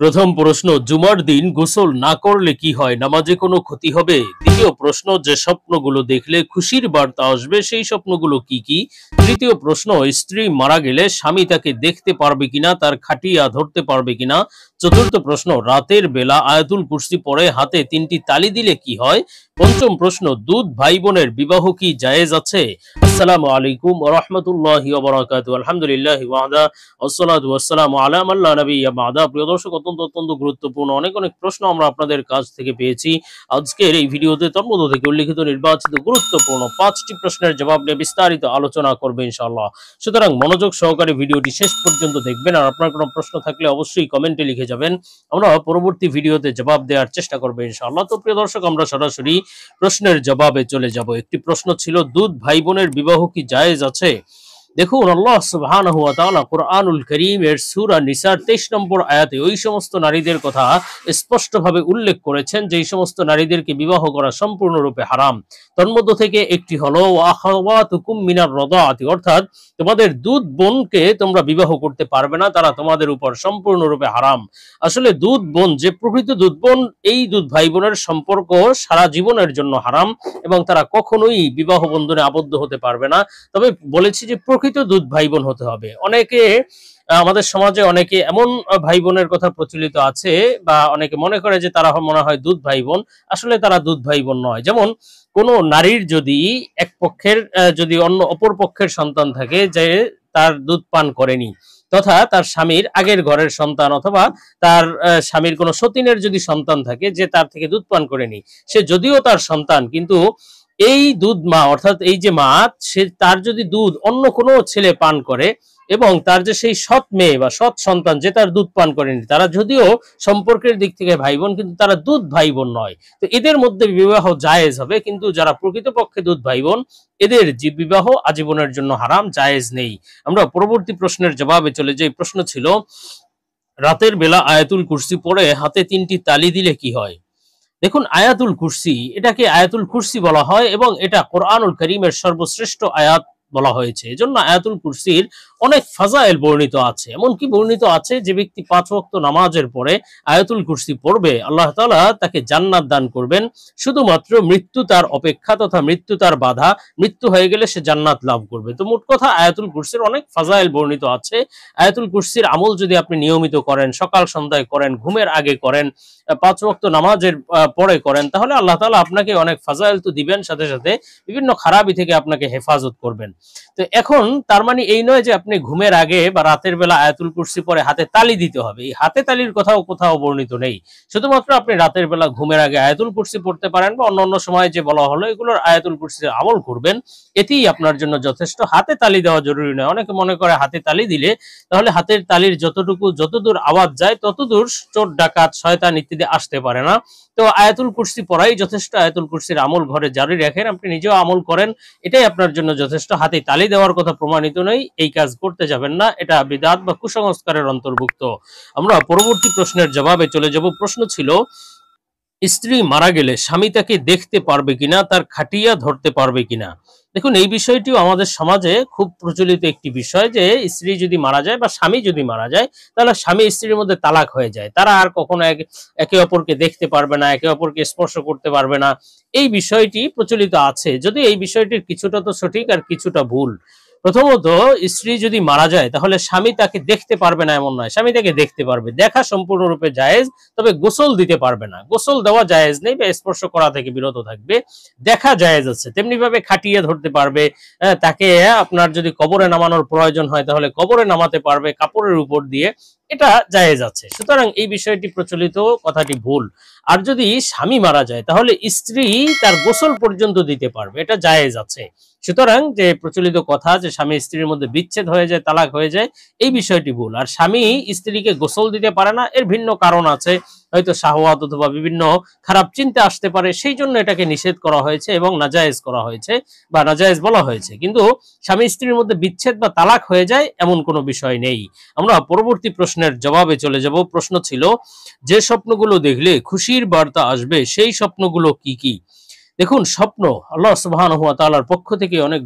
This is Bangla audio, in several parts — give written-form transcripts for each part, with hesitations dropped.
প্রথম প্রশ্ন, জুমার দিন গোসল না করলে কি হয়, নামাজে কোনো ক্ষতি হবে? দ্বিতীয় প্রশ্ন, যে স্বপ্নগুলো দেখলে খুশির বার্তা আসবে সেই স্বপ্নগুলো কি কি? তৃতীয় প্রশ্ন, স্ত্রী মারা গেলে স্বামী তাকে দেখতে পারবে কিনা, তার খাটিয়া ধরতে পারবে কিনা? চতুর্থ প্রশ্ন, রাতের বেলা আয়াতুল কুরসি পড়ে হাতে তিনটি তালি দিলে কি হয়? পঞ্চম প্রশ্ন, দুধ ভাই বোনের বিবাহ কি জায়েজ আছে? আসসালামু আলাইকুম ওয়া রাহমাতুল্লাহি ওয়া বারাকাতুহু। আলহামদুলিল্লাহি ওয়াহদা আসসালাতু ওয়াসসালামু আলা মান লা নাবিয়্যা বা'দা। প্রিয় দর্শক, অত্যন্ত গুরুত্বপূর্ণ অনেক প্রশ্ন আমরা আপনাদের কাছ থেকে পেয়েছি। আজকের এই ভিডিওতে তার মধ্য থেকে উল্লিখিত নির্বাচিত গুরুত্বপূর্ণ 5টি প্রশ্নের জবাব নিয়ে বিস্তারিত আলোচনা করবে ইনশাআল্লাহ। সুতরাং মনোযোগ সহকারে ভিডিওটি শেষ পর্যন্ত দেখবেন, আর আপনার কোনো প্রশ্ন থাকলে অবশ্যই কমেন্টে লিখে যাবেন। আমরা পরবর্তী ভিডিওতে জবাব দেওয়ার চেষ্টা করব ইনশাআল্লাহ। তো প্রিয় দর্শক, আমরা সরাসরি প্রশ্নের জবাবে চলে যাব। একটি প্রশ্ন ছিল, দুধ ভাই বোনের বিবাহ কি জায়েজ আছে? দেখুন, আল্লাহ সুবহানাহু ওয়া তাআলা কুরআনুল কারীমের সূরা নিসার 23 নম্বর আয়াতে ওই সমস্ত নারীদের কথা স্পষ্টভাবে উল্লেখ করেছেন যেই সমস্ত নারীদেরকে বিবাহ করা সম্পূর্ণরূপে হারাম। তন্মধ্য থেকে একটি হলো ওয়া আখাওয়াতুকুম মিনার রাদাআতি, অর্থাৎ তোমাদের দুধ বোনকে তোমরা বিবাহ করতে পারবে না, তারা তোমাদের উপর সম্পূর্ণরূপে হারাম। আসলে দুধ বোন, যে প্রকৃত দুধ বোন, এই দুধ ভাই বোনের সম্পর্ক সারা জীবনের জন্য হারাম এবং তারা কখনোই বিবাহ বন্ধনে আবদ্ধ হতে পারবে না। তবে বলেছি যে প্রকৃত দুধ ভাই বোন হতে হবে। অনেকে আমাদের সমাজে অনেকে এমন ভাই বোনের কথা প্রচলিত আছে, বা অনেকে মনে করে যে তারা মনে হয় দুধ ভাই বোন, আসলে তারা দুধ ভাই বোন নয়। যেমন কোন নারীর যদি এক পক্ষের যদি অন্য অপর পক্ষের সন্তান থাকে যে তার দুধ পান করেনি, তথা তার স্বামীর আগের ঘরের সন্তান, অথবা তার স্বামীর কোনো সতীনের যদি সন্তান থাকে যে তার থেকে দুধ পান করেনি, সে যদিও তার সন্তান, কিন্তু এই দুধ মা, অর্থাৎ এই যে মা, সে তার যদি দুধ অন্য কোনো ছেলে পান করে এবং তার যে সেই সৎ মেয়ে বা সৎ সন্তান যে তার দুধ পান করেনি, তারা যদিও সম্পর্কের দিক থেকে ভাই বোন, কিন্তু তারা দুধ ভাই বোন নয়। তো এদের মধ্যে বিবাহ জায়েজ হবে, কিন্তু যারা প্রকৃতপক্ষে দুধ ভাই বোন, এদের যে বিবাহ আজীবনের জন্য হারাম, জায়েজ নেই। আমরা পরবর্তী প্রশ্নের জবাবে চলে যাই। প্রশ্ন ছিল, রাতের বেলা আয়াতুল কুরসি পড়ে হাতে তিনটি তালি দিলে কি হয়? দেখুন, আয়াতুল কুরসি, এটাকে আয়াতুল কুরসি বলা হয় এবং এটা কোরআনুল কারীমের সর্বশ্রেষ্ঠ আয়াত বলা হয়েছে। এজন্য আয়াতুল কুরসির অনেক ফাজাইল বর্ণিত আছে। এমনকি বর্ণিত আছে যে ব্যক্তি 5 ওয়াক্ত নামাজের পরে আয়াতুল কুরসি পড়বে, আল্লাহ তাআলা তাকে জান্নাত দান করবেন। শুধুমাত্র মৃত্যু তার অপেক্ষা, তথা মৃত্যু তার বাধা, মৃত্যু হয়ে গেলে সে জান্নাত লাভ করবে। তো মোট কথা, আয়াতুল কুরসির অনেক ফাজাইল বর্ণিত আছে। আয়াতুল কুরসির আমল যদি আপনি নিয়মিত করেন, সকাল সন্ধ্যায় করেন, ঘুমের আগে করেন, 5 ওয়াক্ত নামাজের পরে করেন, তাহলে আল্লাহ তাআলা আপনাকে অনেক ফাজাইল তো দিবেন, সাথে সাথে বিভিন্ন খারাপি থেকে আপনাকে হেফাজত করবেন। তো এখন তার মানে এই নয় যে আপনি ঘুমের আগে বা রাতের বেলা আয়াতুল কুরসি পরে হাতে তালি দিতে হবে। এই হাতে তালির কোথাও বর্ণিত নেই। শুধুমাত্র আপনি রাতের বেলা ঘুমের আগে আয়াতুল কুরসি পড়তে পারেন, বা অন্য সময় যে বলা হলো এগুলোর আয়াতুল কুরসির আমল করবেন, এতেই আপনার জন্য যথেষ্ট। হাতে তালি দেওয়া জরুরি নয়। অনেকে মনে করে হাতে তালি দিলে তাহলে হাতের তালির যতদূর আওয়াজ যায় ততদূর চোর ডাকাত শয়তান ইত্যাদি আসতে পারে না। তো আয়াতুল কুরসি পড়াই যথেষ্ট। আয়াতুল কুরসির আমল ঘরে জারি রাখেন, আপনি নিজেও আমল করেন, এটাই আপনার জন্য যথেষ্ট। হাতে তালি দেওয়ার কথা প্রমাণিত নয়, এই কাজ করতে যাবেন না, এটা বিদআত বা কুসংস্কারের অন্তর্ভুক্ত। আমরা পরবর্তী প্রশ্নের জবাবে চলে যাব। প্রশ্ন ছিল, স্ত্রী মারা গেলে স্বামী তাকে দেখতে পারবে কিনা, তার খাটিয়া ধরতে পারবে কিনা? দেখুন, এই বিষয়টিও আমাদের সমাজে খুব প্রচলিত একটি বিষয়, যে স্ত্রী যদি মারা যায় বা স্বামী যদি মারা যায়, তাহলে স্বামী স্ত্রীর মধ্যে তালাক হয়ে যায়। তারা আর কখনো একে অপরকে দেখতে পারবে না, একে অপরকে স্পর্শ করতে পারবে না। এই বিষয়টি প্রচলিত আছে, যদি এই বিষয়টির কিছুটা তো সঠিক আর কিছুটা ভুল। প্রথমত, স্ত্রী যদি মারা যায় তাহলে স্বামী তাকে দেখতে পারবে না এমন নয়, স্বামী তাকে দেখতে পারবে। দেখা সম্পূর্ণরূপে জায়েজ, তবে গোসল দিতে পারবে না। গোসল দেওয়া জায়েজ নেই, বা স্পর্শ করা থেকে বিরত থাকবে। দেখা জায়েজ আছে। তেমনি ভাবে খাটিয়ে ধরতে পারবে। তাকে আপনার যদি কবরে নামানোর প্রয়োজন হয় তাহলে কবরে নামাতে পারবে কাপড়ের উপর দিয়ে, এটা জায়েজ আছে। সুতরাং এই বিষয়টি প্রচলিত, কথাটি ভুল। আর যদি স্বামী মারা যায় তাহলে স্ত্রী তার গোসল পর্যন্ত দিতে পারবে, এটা জায়েজ আছে। সুতরাং যে প্রচলিত কথা যে স্বামী স্ত্রীর মধ্যে বিচ্ছেদ হয়ে যায়, তালাক হয়ে যায়, এই বিষয়টি ভুল। আর স্বামী স্ত্রীকে গোসল দিতে পারে না, এর ভিন্ন কারণ আছে, হয়তো শাহওয়াত অথবা বিভিন্ন খারাপ চিন্তা আসতে পারে, সেই জন্য এটাকে নিষেধ করা হয়েছে এবং নাজায়েজ করা হয়েছে বা নাজায়েজ বলা হয়েছে। কিন্তু স্বামী স্ত্রীর মধ্যে বিচ্ছেদ বা তালাক হয়ে যায় এমন কোনো বিষয় নেই। আমরা পরবর্তী প্রশ্নের জবাবে চলে যাব। প্রশ্ন ছিল, যে স্বপ্নগুলো দেখলে খুশির বার্তা আসবে সেই স্বপ্নগুলো কি কি? দেখুন, স্বপ্ন আল্লাহ সুবহানাহু ওয়া তাআলার পক্ষ থেকে এক অনেক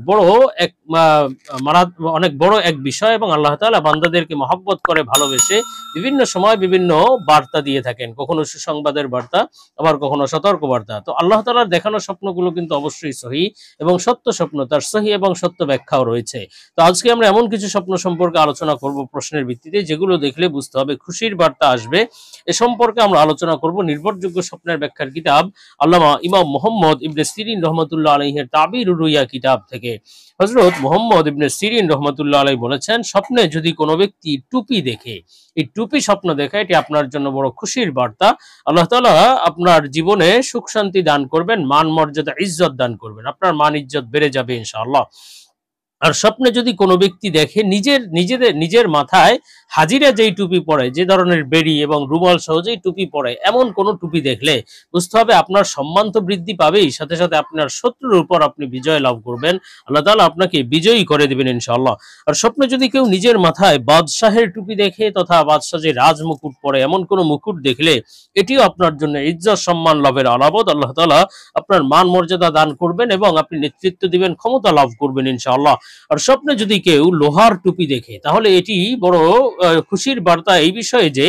বড় এক বিষয়, এবং আল্লাহ তাআলা বান্দাদেরকে মহব্বত করে ভালোবেসে বিভিন্ন সময় বিভিন্ন বার্তা দিয়ে থাকেন। কখনো সুসংবাদের বার্তা, আবার কখনো সতর্ক বার্তা। তো আল্লাহ তাআলার দেখানো স্বপ্নগুলো কিন্তু অবশ্যই সহিহ এবং সত্য স্বপ্ন, তার সহিহ এবং সত্য ব্যাখ্যাও রয়েছে। তো আজকে আমরা এমন কিছু স্বপ্ন সম্পর্কে আলোচনা করব প্রশ্নের ভিত্তিতে, যেগুলো দেখলে বুঝতে হবে খুশির বার্তা আসবে। এ সম্পর্কে আমরা আলোচনা করব নির্ভরযোগ্য স্বপ্নের ব্যাখ্যার কিতাব আল্লামা ইমাম মুহাম্মদ ইবনে সিরিন রহমাতুল্লাহ আলাইহির তাবিরুর রুইয়া কিতাব থেকে। হযরত মুহাম্মদ ইবনে সিরিন রহমাতুল্লাহ আলাইহি বলেছেন, স্বপ্নে যদি কোনো ব্যক্তি টুপি দেখে, এই টুপি স্বপ্ন দেখা এটি আপনার জন্য বড় খুশির বার্তা। আল্লাহ তাআলা আপনার জীবনে সুখ শান্তি দান করবেন, মান মর্যাদা ইজ্জত দান করবেন, আপনার মান ইজ্জত বেড়ে যাবে ইনশাআল্লাহ। আর স্বপ্নে যদি কোনো ব্যক্তি দেখে নিজের মাথায় হাজিরা যেই টুপি পরে, যে ধরনের বেড়ি এবং রুমাল সহ যেই টুপি পরে, এমন কোনো টুপি দেখলে বুঝতে হবে আপনার সম্মান তো বৃদ্ধি পাবেই, সাথে সাথে আপনার শত্রুর উপর আপনি বিজয় লাভ করবেন। আল্লাহ তাআলা আপনাকে বিজয়ী করে দিবেন ইনশাআল্লাহ। আর স্বপ্নে যদি কেউ নিজের মাথায় বাদশাহের টুপি দেখে তথা বাদশাহ যে রাজমুকুট পরে এমন কোনো মুকুট দেখলে, এটিও আপনার জন্য ইজ্জত সম্মান লাভের আলামত। আল্লাহ তাআলা আপনার মান মর্যাদা দান করবেন এবং আপনি নেতৃত্ব দিবেন, ক্ষমতা লাভ করবেন ইনশাআল্লাহ। আর স্বপ্নে যদি কেউ লোহার টুপি দেখে, তাহলে এটি বড় খুশির বার্তা এই বিষয়ে যে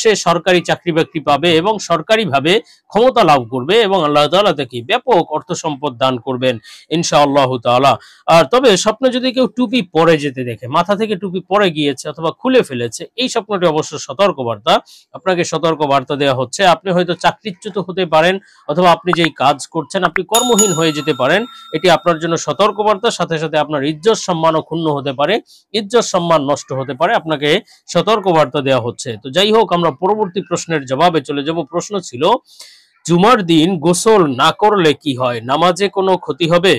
সে সরকারি চাকরি বাকরি পাবে এবং সরকারিভাবে ক্ষমতা লাভ করবে, এবং আল্লাহ তাআলা তাকে ব্যাপক অর্থ সম্পদ দান করবেন ইনশাআল্লাহ তাআলা। আর তবে স্বপ্নে যদি কেউ টুপি পরে যেতে দেখে, মাথা থেকে টুপি পরে গিয়েছে অথবা খুলে ফেলেছে, এই স্বপ্নটি অবশ্য সতর্ক বার্তা। আপনাকে সতর্ক বার্তা দেওয়া হচ্ছে, আপনি হয়তো চাকরিচ্যুত হতে পারেন, অথবা আপনি যেই কাজ করছেন আপনি কর্মহীন হয়ে যেতে পারেন। এটি আপনার জন্য সতর্ক বার্তা, সাথে সাথে আপনার ইজ্জত সম্মানও ক্ষুণ্ণ হতে পারে, ইজ্জত সম্মান নষ্ট হতে পারে, আপনাকে সতর্ক বার্তা দেওয়া হচ্ছে। তো যাই হোক, আমরা পরবর্তী প্রশ্নের জবাবে চলে যাব। প্রশ্ন ছিল, জুমার দিন গোসল না করলে কি হয়, নামাজে কোনো ক্ষতি হবে?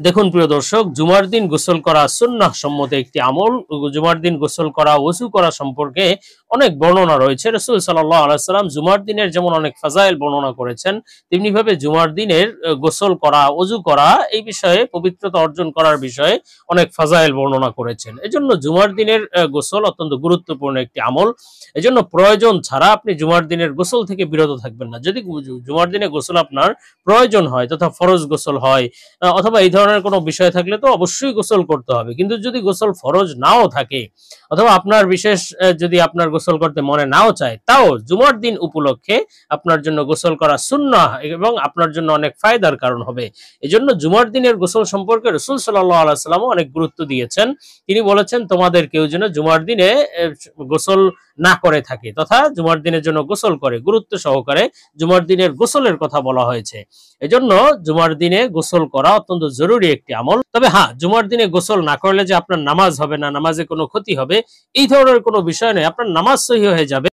দেখুন প্রিয় দর্শক, জুমার দিন গোসল করা সুন্নাহ সম্মত একটি আমল। জুমার দিন গোসল করা, ওযু করা সম্পর্কে অনেক বর্ণনা রয়েছে। রাসূল সাল্লাল্লাহু আলাইহি ওয়াসাল্লাম জুমার দিনের যেমন অনেক ফাজাইল বর্ণনা করেছেন, তেমনি ভাবে জুমার দিনের গোসল করা, ওযু করা, এই বিষয়ে পবিত্রতা অর্জন করার বিষয়ে অনেক ফাজাইল বর্ণনা করেছেন। এজন্য জুমার দিনের গোসল অত্যন্ত গুরুত্বপূর্ণ একটি আমল। এজন্য প্রয়োজন ছাড়া আপনি জুমার দিনের গোসল থেকে বিরত থাকবেন না। যদি জুমার দিনে গোসল আপনার প্রয়োজন হয় তথা ফরজ গোসল হয়, অথবা এই ধরনের কোনো বিষয় থাকলে তো অবশ্যই গোসল করতে হবে। কিন্তু যদি গোসল ফরজ নাও থাকে, অথবা আপনার বিশেষ যদি আপনার গোসল করতে মনে নাও চায়, তাও জুমার দিন উপলক্ষে আপনার জন্য গোসল করা সুন্নাহ এবং আপনার জন্য অনেক ফায়দার কারণ হবে। এজন্য জুমার দিনের গোসল সম্পর্কে রাসূল সাল্লাল্লাহু আলাইহি ওয়াসাল্লাম অনেক গুরুত্ব দিয়েছেন। তিনি বলেছেন, তোমাদের কেউ যেন জুমার দিনে গোসল না করে থাকে, তথা জুমার দিনের জন্য গোসল করে, গুরুত্ব সহকারে জুমার দিনের গোসলের কথা বলা হয়েছে। এজন্য জুমার দিনে গোসল করা অত্যন্ত জরুরি একটি আমল। তবে হ্যাঁ, জুমার দিনে গোসল না করলে যে আপনার নামাজ হবে না, নামাজে কোনো ক্ষতি হবে, এই ধরনের কোনো বিষয় নয়। আপনার নামাজ সহিহ হয়ে যাবে।